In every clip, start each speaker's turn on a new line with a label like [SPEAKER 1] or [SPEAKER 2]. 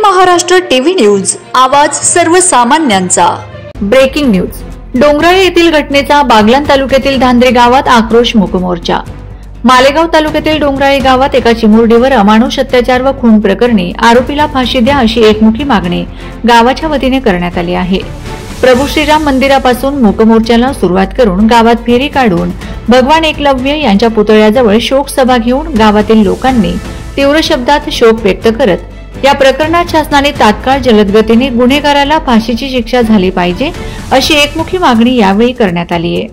[SPEAKER 1] Maharashtra TV news, आवाज सर्वसामान्यांचा। Breaking news. Dongarale येथील घटनेचा बागलाण तालुक्यातील धांद्रे गावात आक्रोश मूकमोर्चा। मालेगाव तालुक्यातील डोंगराळे गावात एका चिमुरडीवर अमानुष अत्याचार व खून प्रकरणी आरोपीला फाशी द्या अशी एकमुखी मागणी गावाच्या वतीने करण्यात आली आहे। प्रभू श्रीराम मंदिरापासून मूकमोर्चाला सुरुवात करून गावात फेरी काढून भगवान एकलव्य यांच्या पुतळ्याजवळ शोक सभा घेऊन गावातील लोकांनी तीव्र शब्दात शोक व्यक्त करत या प्रकरणात शासनाने तात्काळ जलद गतीने गुन्हेगाराला फाशीची शिक्षा झाली पाहिजे अशी एकमुखी मागणी यावेळी करण्यात आली आहे।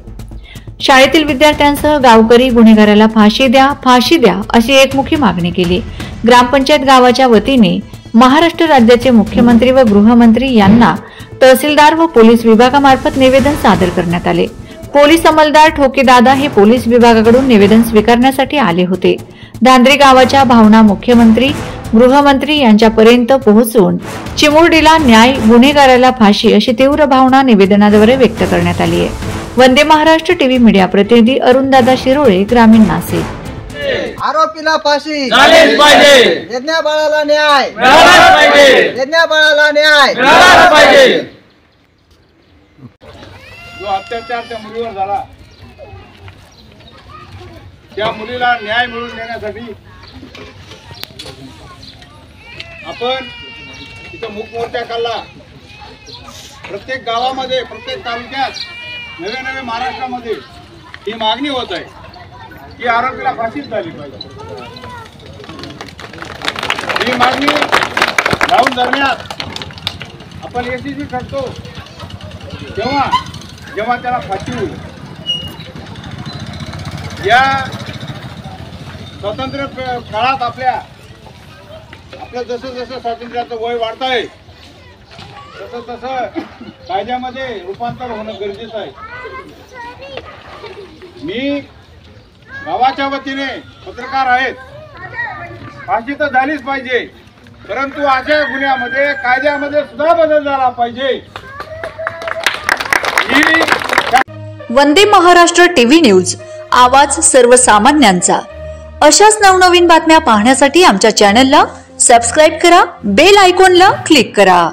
[SPEAKER 1] शाळेतील विद्यार्थ्यांसह गावकरी गुन्हेगाराला फाशी द्या अशी एकमुखी मागणी केली। ग्रामपंचायत गावाच्या वतीने महाराष्ट्र राज्याचे मुख्यमंत्री व गृहमंत्री यांना तहसीलदार व पोलीस विभागामार्फत निवेदन सादर करण्यात आले। पोलीस अंमलदार ठोकेदादा हे पोलीस विभागाकडून निवेदन स्वीकारण्यासाठी आले होते। धांद्रे गावाच्या भावना मुख्यमंत्री गृहमंत्री यांच्यापर्यंत पोहोचून चिमुरडीला न्याय, गुन्हेगाराला फाशी अशी तीव्र भावना निवेदनाद्वारे व्यक्त करण्यात आली आहे। वंदे महाराष्ट्र टीव्ही मीडिया प्रतिनिधी अरुणदादा शिरोळे, ग्रामीण नाशिक।
[SPEAKER 2] आरोपीला फाशी
[SPEAKER 3] झालीच पाहिजे,
[SPEAKER 2] यज्ञा बाळाला न्याय
[SPEAKER 3] मिळालाच पाहिजे,
[SPEAKER 2] यज्ञा बाळाला न्याय
[SPEAKER 3] मिळालाच पाहिजे।
[SPEAKER 4] जो अत्याचार त्या मुलीवर झाला त्या मुलीला न्याय मिळवून देण्यासाठी आपण इथं मूकमोर्चा काढला। प्रत्येक गावामध्ये, प्रत्येक तालुक्यात, नवे महाराष्ट्रामध्ये ही मागणी होत आहे की आरोपीला फाशीच झाली पाहिजे। ही मागणी लावून धरण्यात आपण यशस्वी ठरतो जेव्हा त्याला फाशी होईल। या स्वातंत्र्य काळात आपलं जसं स्वातंत्र्याचं वय वाढत आहे तसं कायद्यामध्ये रूपांतर होणं गरजेचं आहे। मी गावाच्या वतीने पत्रकार आहेत, फाशी तर झालीच पाहिजे, परंतु अशा गुन्ह्यामध्ये कायद्यामध्ये सुद्धा बदल झाला पाहिजे।
[SPEAKER 1] वंदे महाराष्ट्र टीव्ही न्यूज, आवाज सर्वसामान्यांचा। अशाच नवनवीन बातम्या पाहण्यासाठी आमच्या चॅनलला सबस्क्राइब करा, बेल आयकॉनला क्लिक करा।